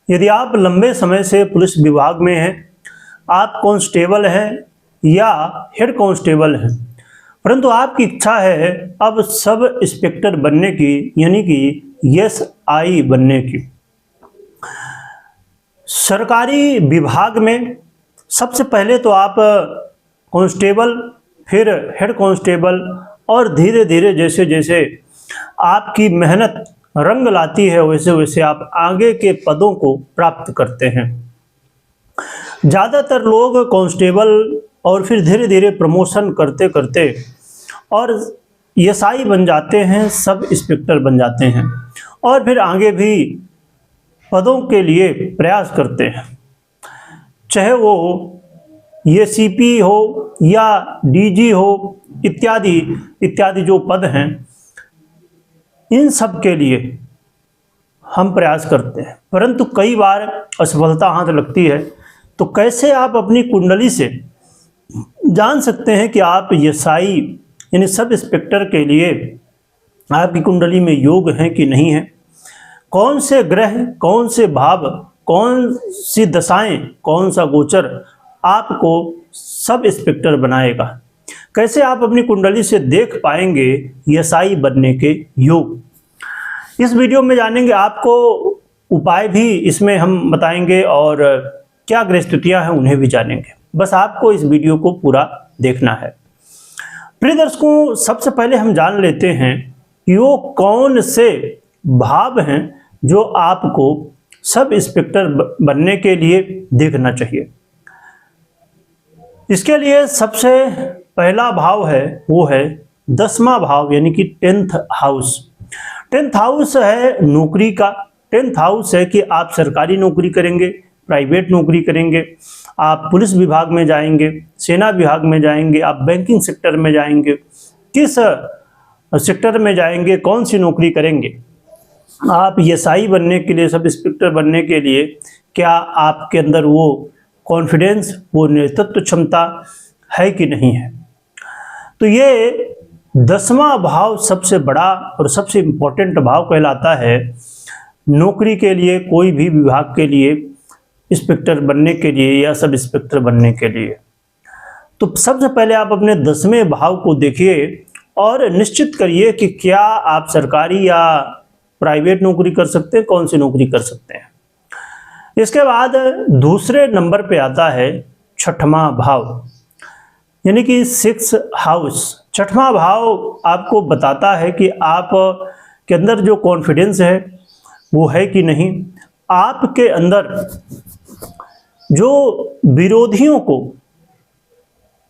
यदि आप लंबे समय से पुलिस विभाग में हैं, आप कांस्टेबल हैं या हेड कांस्टेबल हैं, परंतु आपकी इच्छा है अब सब इंस्पेक्टर बनने की, यानी कि एसआई बनने की। सरकारी विभाग में सबसे पहले तो आप कांस्टेबल, फिर हेड कांस्टेबल और धीरे धीरे जैसे जैसे आपकी मेहनत रंग लाती है वैसे वैसे आप आगे के पदों को प्राप्त करते हैं। ज़्यादातर लोग कांस्टेबल और फिर धीरे धीरे प्रमोशन करते करते और एसआई बन जाते हैं, सब इंस्पेक्टर बन जाते हैं और फिर आगे भी पदों के लिए प्रयास करते हैं, चाहे वो एसीपी हो या डीजी हो, इत्यादि इत्यादि जो पद हैं, इन सब के लिए हम प्रयास करते हैं, परंतु कई बार असफलता हाथ लगती है। तो कैसे आप अपनी कुंडली से जान सकते हैं कि आप एसआई यानी सब इंस्पेक्टर के लिए आपकी कुंडली में योग हैं कि नहीं है? कौन से ग्रह, कौन से भाव, कौन सी दशाएं, कौन सा गोचर आपको सब इंस्पेक्टर बनाएगा? कैसे आप अपनी कुंडली से देख पाएंगे एसआई बनने के योग? इस वीडियो में जानेंगे, आपको उपाय भी इसमें हम बताएंगे और क्या ग्रह स्थितियां हैं उन्हें भी जानेंगे। बस आपको इस वीडियो को पूरा देखना है। प्रिय दर्शकों, सबसे पहले हम जान लेते हैं कि वो कौन से भाव हैं जो आपको सब इंस्पेक्टर बनने के लिए देखना चाहिए। इसके लिए सबसे पहला भाव है वो है 10वां भाव, यानी कि 10th हाउस। 10th हाउस है नौकरी का। 10th हाउस है कि आप सरकारी नौकरी करेंगे, प्राइवेट नौकरी करेंगे, आप पुलिस विभाग में जाएंगे, सेना विभाग में जाएंगे, आप बैंकिंग सेक्टर में जाएंगे, किस सेक्टर में जाएंगे, कौन सी नौकरी करेंगे, आप एसआई बनने के लिए, सब इंस्पेक्टर बनने के लिए क्या आपके अंदर वो कॉन्फिडेंस, वो नेतृत्व क्षमता है कि नहीं है। तो ये 10वां भाव सबसे बड़ा और सबसे इम्पोर्टेंट भाव कहलाता है नौकरी के लिए, कोई भी विभाग के लिए, इंस्पेक्टर बनने के लिए या सब इंस्पेक्टर बनने के लिए। तो सबसे पहले आप अपने 10वें भाव को देखिए और निश्चित करिए कि क्या आप सरकारी या प्राइवेट नौकरी कर सकते हैं, कौन सी नौकरी कर सकते हैं। इसके बाद दूसरे नंबर पे आता है 6वां भाव, यानी कि 6th हाउस। 6वां भाव आपको बताता है कि आप के अंदर जो कॉन्फिडेंस है वो है कि नहीं, आपके अंदर जो विरोधियों को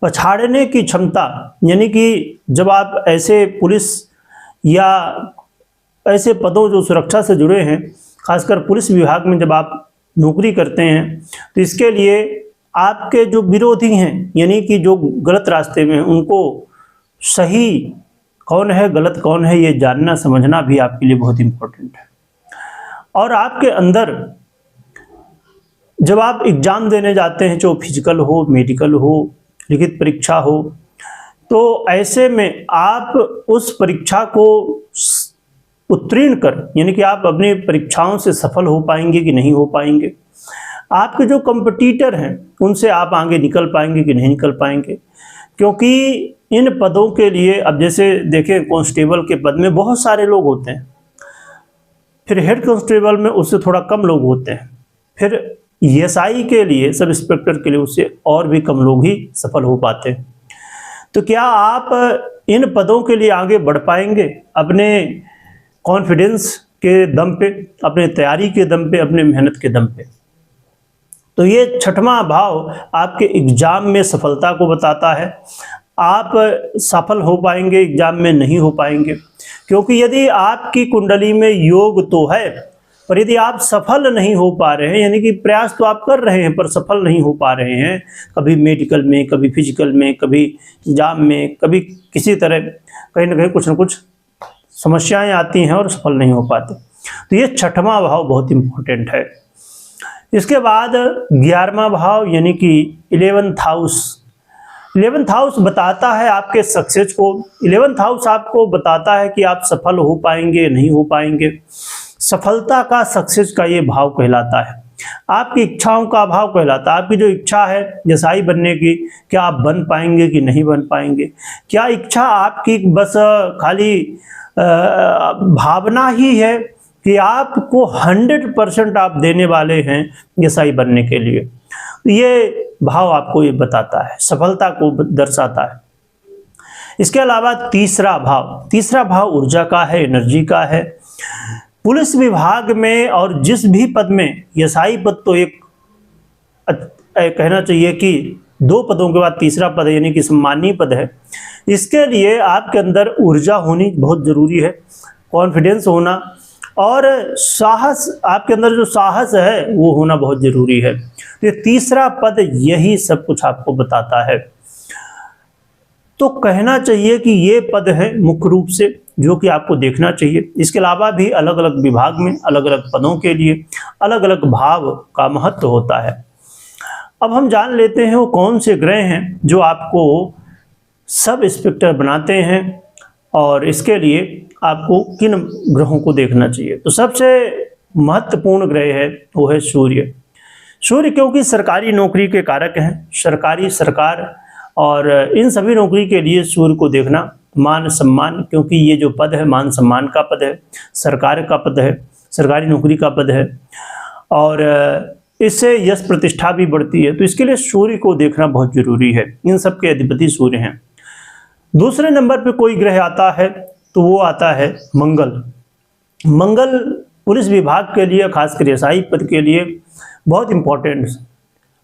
पछाड़ने की क्षमता, यानी कि जब आप ऐसे पुलिस या ऐसे पदों जो सुरक्षा से जुड़े हैं, खासकर पुलिस विभाग में जब आप नौकरी करते हैं, तो इसके लिए आपके जो विरोधी हैं, यानी कि जो गलत रास्ते में, उनको सही कौन है, गलत कौन है, ये जानना समझना भी आपके लिए बहुत इम्पोर्टेंट है। और आपके अंदर जब आप एग्ज़ाम देने जाते हैं, चाहे फिजिकल हो, मेडिकल हो, लिखित परीक्षा हो, तो ऐसे में आप उस परीक्षा को उत्तीर्ण कर, यानी कि आप अपनी परीक्षाओं से सफल हो पाएंगे कि नहीं हो पाएंगे, आपके जो कंपटीटर हैं उनसे आप आगे निकल पाएंगे कि नहीं निकल पाएंगे। क्योंकि इन पदों के लिए, अब जैसे देखें कांस्टेबल के पद में बहुत सारे लोग होते हैं, फिर हेड कांस्टेबल में उससे थोड़ा कम लोग होते हैं, फिर एसआई के लिए, सब इंस्पेक्टर के लिए उससे और भी कम लोग ही सफल हो पाते हैं। तो क्या आप इन पदों के लिए आगे बढ़ पाएंगे अपने कॉन्फिडेंस के दम पे, अपने तैयारी के दम पे, अपने मेहनत के दम पे? तो ये 6वां भाव आपके एग्जाम में सफलता को बताता है। आप सफल हो पाएंगे, एग्जाम में नहीं हो पाएंगे, क्योंकि यदि आपकी कुंडली में योग तो है, पर यदि आप सफल नहीं हो पा रहे हैं, यानी कि प्रयास तो आप कर रहे हैं पर सफल नहीं हो पा रहे हैं, कभी मेडिकल में, कभी फिजिकल में, कभी एग्जाम में, कभी किसी तरह कहीं ना कहीं कुछ न कुछ समस्याएं आती हैं और सफल नहीं हो पाते, तो ये 6वां भाव बहुत इम्पोर्टेंट है। इसके बाद 11वां भाव, यानी कि 11th हाउस। 11th हाउस बताता है आपके सक्सेस को। 11th हाउस आपको बताता है कि आप सफल हो पाएंगे नहीं हो पाएंगे। सफलता का, सक्सेस का ये भाव कहलाता है। आपकी इच्छाओं का भाव कहलाता है। आपकी जो इच्छा है यसाई बनने की, क्या आप बन पाएंगे कि नहीं बन पाएंगे? क्या इच्छा आपकी बस खाली भावना ही है कि आपको 100% आप देने वाले हैं यसाई बनने के लिए? ये भाव आपको ये बताता है, सफलता को दर्शाता है। इसके अलावा तीसरा भाव ऊर्जा का है, एनर्जी का है। पुलिस विभाग में और जिस भी पद में, यसाई पद तो एक कहना चाहिए कि 2 पदों के बाद तीसरा पद है, यानी कि सम्मानीय पद है। इसके लिए आपके अंदर ऊर्जा होनी बहुत जरूरी है, कॉन्फिडेंस होना और साहस, आपके अंदर जो साहस है वो होना बहुत जरूरी है। तो ये तीसरा पद यही सब कुछ आपको बताता है। तो कहना चाहिए कि ये पद है मुख्य रूप से जो कि आपको देखना चाहिए। इसके अलावा भी अलग अलग विभाग में अलग अलग पदों के लिए अलग अलग भाव का महत्व होता है। अब हम जान लेते हैं वो कौन से ग्रह हैं जो आपको सब इंस्पेक्टर बनाते हैं और इसके लिए आपको किन ग्रहों को देखना चाहिए। तो सबसे महत्वपूर्ण ग्रह है वो है सूर्य। सूर्य क्योंकि सरकारी नौकरी के कारक हैं, सरकार और इन सभी नौकरी के लिए सूर्य को देखना, मान सम्मान, क्योंकि ये जो पद है मान सम्मान का पद है, सरकार का पद है, सरकारी नौकरी का पद है और इससे यश प्रतिष्ठा भी बढ़ती है। तो इसके लिए सूर्य को देखना बहुत जरूरी है। इन सब के अधिपति सूर्य हैं। दूसरे नंबर पे कोई ग्रह आता है तो वो आता है मंगल। मंगल पुलिस विभाग के लिए, खासकर एसआई पद के लिए बहुत इंपॉर्टेंट है।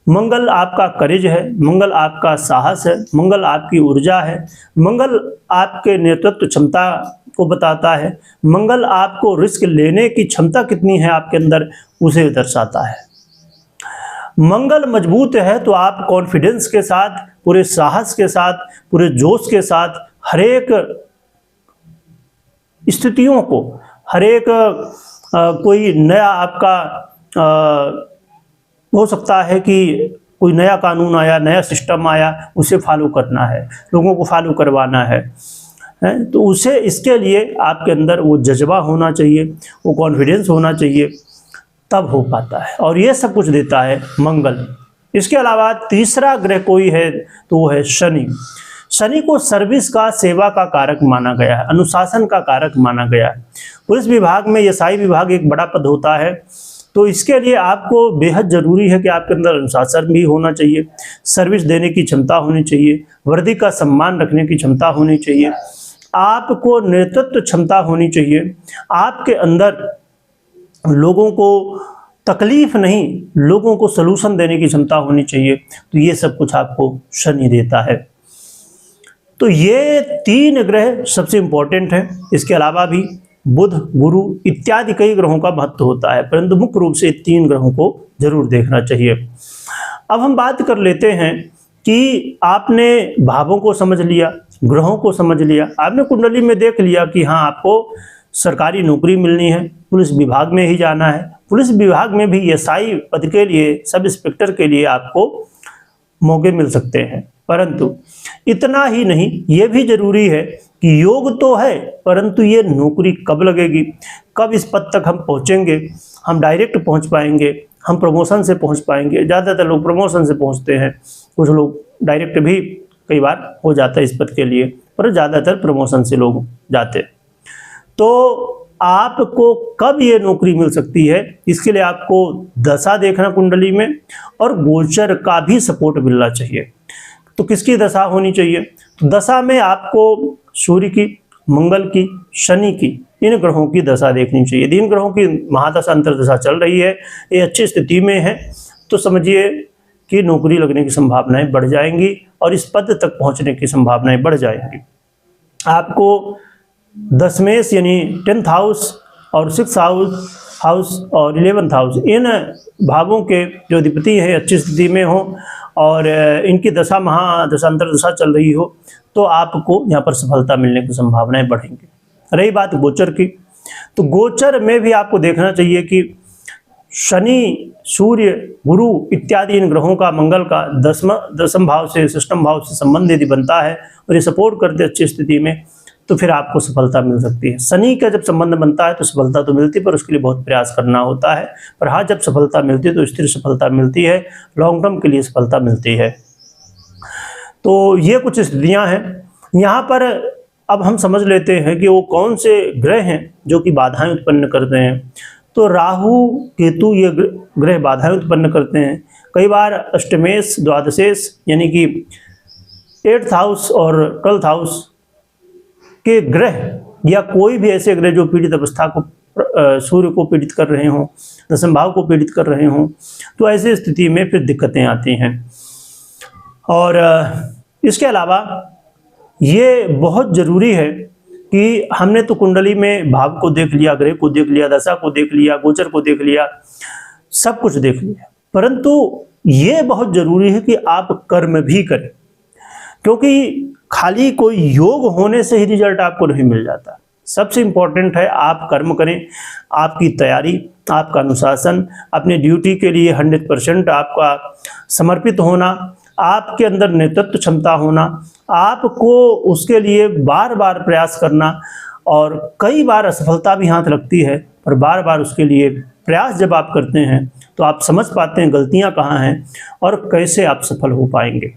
मंगल आपका करेज है, मंगल आपका साहस है, मंगल आपकी ऊर्जा है, मंगल आपके नेतृत्व क्षमता को बताता है, मंगल आपको रिस्क लेने की क्षमता कितनी है आपके अंदर उसे दर्शाता है। मंगल मजबूत है तो आप कॉन्फिडेंस के साथ, पूरे साहस के साथ, पूरे जोश के साथ हरेक स्थितियों को, हरेक कोई नया आपका हो सकता है कि कोई नया कानून आया, नया सिस्टम आया, उसे फॉलो करना है, लोगों को फॉलो करवाना है तो उसे, इसके लिए आपके अंदर वो जज्बा होना चाहिए, वो कॉन्फिडेंस होना चाहिए, तब हो पाता है। और ये सब कुछ देता है मंगल। इसके अलावा तीसरा ग्रह कोई है तो वो है शनि। शनि को सर्विस का, सेवा का कारक माना गया है, अनुशासन का कारक माना गया है। पुलिस विभाग में एसआई विभाग एक बड़ा पद होता है, तो इसके लिए आपको बेहद ज़रूरी है कि आपके अंदर अनुशासन भी होना चाहिए, सर्विस देने की क्षमता होनी चाहिए, वर्दी का सम्मान रखने की क्षमता होनी चाहिए, आपको नेतृत्व क्षमता होनी चाहिए, आपके अंदर लोगों को तकलीफ नहीं, लोगों को सलूशन देने की क्षमता होनी चाहिए। तो ये सब कुछ आपको शनि देता है। तो ये 3 ग्रह सबसे इम्पोर्टेंट हैं। इसके अलावा भी बुध, गुरु इत्यादि कई ग्रहों का महत्व होता है, परंतु मुख्य रूप से 3 ग्रहों को जरूर देखना चाहिए। अब हम बात कर लेते हैं कि आपने भावों को समझ लिया, ग्रहों को समझ लिया, आपने कुंडली में देख लिया कि हाँ आपको सरकारी नौकरी मिलनी है, पुलिस विभाग में ही जाना है। पुलिस विभाग में भी एसआई पद के लिए, सब इंस्पेक्टर के लिए आपको मौके मिल सकते हैं, परंतु इतना ही नहीं, ये भी जरूरी है कि योग तो है, परंतु ये नौकरी कब लगेगी, कब इस पद तक हम पहुंचेंगे, हम डायरेक्ट पहुंच पाएंगे, हम प्रमोशन से पहुंच पाएंगे। ज़्यादातर लोग प्रमोशन से पहुंचते हैं, कुछ लोग डायरेक्ट भी कई बार हो जाता है इस पद के लिए, पर ज़्यादातर प्रमोशन से लोग जाते हैं। तो आपको कब ये नौकरी मिल सकती है, इसके लिए आपको दशा देखना कुंडली में, और गोचर का भी सपोर्ट मिलना चाहिए। तो किसकी दशा होनी चाहिए? तो दशा में आपको सूर्य की, मंगल की, शनि की, इन ग्रहों की दशा देखनी चाहिए। 3 ग्रहों की महादशा अंतरदशा चल रही है, ये अच्छी स्थिति में है, तो समझिए कि नौकरी लगने की संभावनाएं बढ़ जाएंगी और इस पद तक पहुंचने की संभावनाएं बढ़ जाएंगी। आपको दशमेश यानी 10th हाउस और 6th हाउस और 11th हाउस, इन भावों के जो अधिपति हैं अच्छी स्थिति में हो और इनकी दशा महादशा अंतरदशा चल रही हो, तो आपको यहाँ पर सफलता मिलने की संभावनाएं बढ़ेंगी। रही बात गोचर की, तो गोचर में भी आपको देखना चाहिए कि शनि, सूर्य, गुरु इत्यादि इन ग्रहों का, मंगल का दसम भाव से, 6th भाव से संबंध यदि बनता है और ये सपोर्ट करते अच्छी स्थिति में, तो फिर आपको सफलता मिल सकती है। शनि का जब संबंध बनता है तो सफलता तो मिलती है, पर उसके लिए बहुत प्रयास करना होता है। पर हाँ, जब सफलता मिलती है तो स्थिर सफलता मिलती है, लॉन्ग टर्म के लिए सफलता मिलती है। तो ये कुछ स्थितियाँ हैं। यहाँ पर अब हम समझ लेते हैं कि वो कौन से ग्रह हैं जो कि बाधाएं उत्पन्न करते हैं। तो राहु केतु ये ग्रह बाधाएं उत्पन्न करते हैं। कई बार अष्टमेश द्वादशेश यानी कि 8th हाउस और 12th हाउस के ग्रह या कोई भी ऐसे ग्रह जो पीड़ित अवस्था को सूर्य को पीड़ित कर रहे हों, दशम भाव को पीड़ित कर रहे हों, तो ऐसी स्थिति में फिर दिक्कतें आती हैं। और इसके अलावा ये बहुत ज़रूरी है कि हमने तो कुंडली में भाव को देख लिया, ग्रह को देख लिया, दशा को देख लिया, गोचर को देख लिया, सब कुछ देख लिया, परंतु ये बहुत ज़रूरी है कि आप कर्म भी करें, क्योंकि खाली कोई योग होने से ही रिजल्ट आपको नहीं मिल जाता। सबसे इम्पोर्टेंट है आप कर्म करें, आपकी तैयारी, आपका अनुशासन, अपनी ड्यूटी के लिए 100% आपका समर्पित होना, आपके अंदर नेतृत्व क्षमता होना, आपको उसके लिए बार बार प्रयास करना। और कई बार असफलता भी हाथ लगती है, पर बार बार उसके लिए प्रयास जब आप करते हैं तो आप समझ पाते हैं गलतियां कहाँ हैं और कैसे आप सफल हो पाएंगे।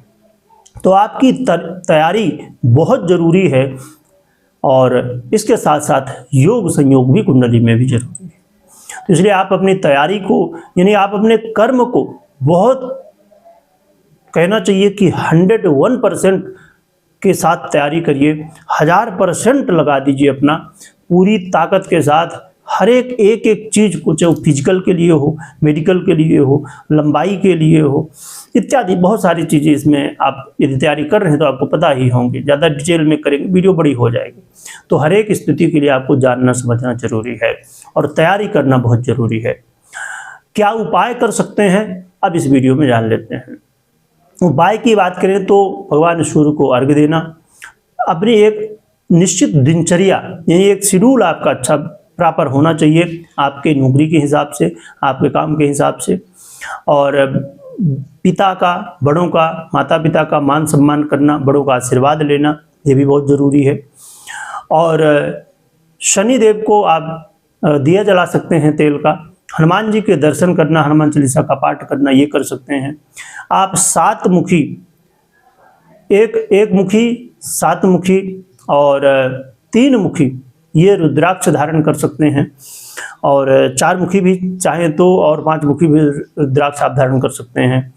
तो आपकी तैयारी बहुत ज़रूरी है, और इसके साथ साथ योग संयोग भी कुंडली में भी जरूरी है। तो इसलिए आप अपनी तैयारी को, यानी आप अपने कर्म को बहुत, कहना चाहिए कि 101% के साथ तैयारी करिए, 1000% लगा दीजिए अपना पूरी ताकत के साथ। हर एक चीज़ को, चाहे फिजिकल के लिए हो, मेडिकल के लिए हो, लंबाई के लिए हो, इत्यादि बहुत सारी चीज़ें इसमें आप यदि तैयारी कर रहे हैं तो आपको पता ही होंगी। ज़्यादा डिटेल में करेंगे वीडियो बड़ी हो जाएगी। तो हर एक स्थिति के लिए आपको जानना समझना जरूरी है और तैयारी करना बहुत ज़रूरी है। क्या उपाय कर सकते हैं, अब इस वीडियो में जान लेते हैं। उपाय की बात करें तो भगवान सूर्य को अर्घ्य देना, अपनी एक निश्चित दिनचर्या यानी एक शेड्यूल आपका अच्छा प्रॉपर होना चाहिए, आपके नौकरी के हिसाब से, आपके काम के हिसाब से। और पिता का, बड़ों का, माता पिता का मान सम्मान करना, बड़ों का आशीर्वाद लेना, ये भी बहुत ज़रूरी है। और शनिदेव को आप दिया जला सकते हैं तेल का, हनुमान जी के दर्शन करना, हनुमान चालीसा का पाठ करना, ये कर सकते हैं। आप 7 मुखी, एक मुखी, 7 मुखी और 3 मुखी ये रुद्राक्ष धारण कर सकते हैं, और 4 मुखी भी चाहें तो, और 5 मुखी भी रुद्राक्ष आप धारण कर सकते हैं।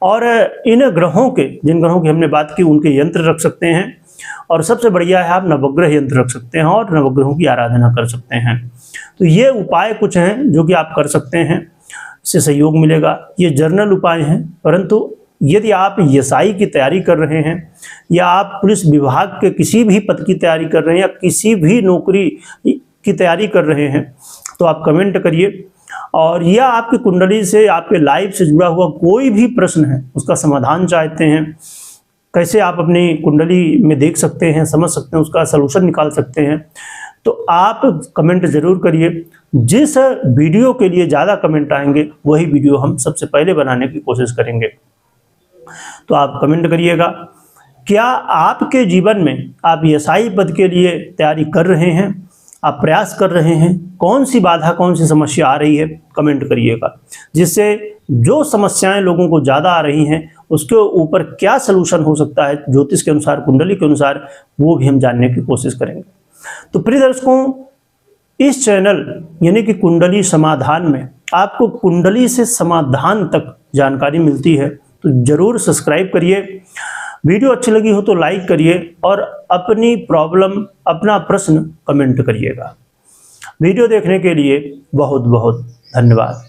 और इन ग्रहों के, जिन ग्रहों की हमने बात की, उनके यंत्र रख सकते हैं। और सबसे बढ़िया है आप नवग्रह यंत्र रख सकते हैं और नवग्रहों की आराधना कर सकते हैं। तो ये उपाय कुछ हैं जो कि आप कर सकते हैं, इससे सहयोग मिलेगा। ये जर्नल उपाय हैं, परंतु यदि आप एसआई की तैयारी कर रहे हैं या आप पुलिस विभाग के किसी भी पद की तैयारी कर रहे हैं या किसी भी नौकरी की तैयारी कर रहे हैं तो आप कमेंट करिए। और या आपकी कुंडली से, आपके लाइफ से जुड़ा हुआ कोई भी प्रश्न है, उसका समाधान चाहते हैं, कैसे आप अपनी कुंडली में देख सकते हैं, समझ सकते हैं, उसका सलूशन निकाल सकते हैं, तो आप कमेंट ज़रूर करिए। जिस वीडियो के लिए ज़्यादा कमेंट आएंगे वही वीडियो हम सबसे पहले बनाने की कोशिश करेंगे। तो आप कमेंट करिएगा। क्या आपके जीवन में आप एसआई पद के लिए तैयारी कर रहे हैं, आप प्रयास कर रहे हैं, कौन सी बाधा, कौन सी समस्या आ रही है, कमेंट करिएगा, जिससे जो समस्याएं लोगों को ज़्यादा आ रही हैं उसके ऊपर क्या सलूशन हो सकता है ज्योतिष के अनुसार, कुंडली के अनुसार, वो भी हम जानने की कोशिश करेंगे। तो प्रिय दर्शकों, इस चैनल यानी कि कुंडली समाधान में आपको कुंडली से समाधान तक जानकारी मिलती है, तो ज़रूर सब्सक्राइब करिए। वीडियो अच्छी लगी हो तो लाइक करिए और अपनी प्रॉब्लम, अपना प्रश्न कमेंट करिएगा। वीडियो देखने के लिए बहुत बहुत धन्यवाद।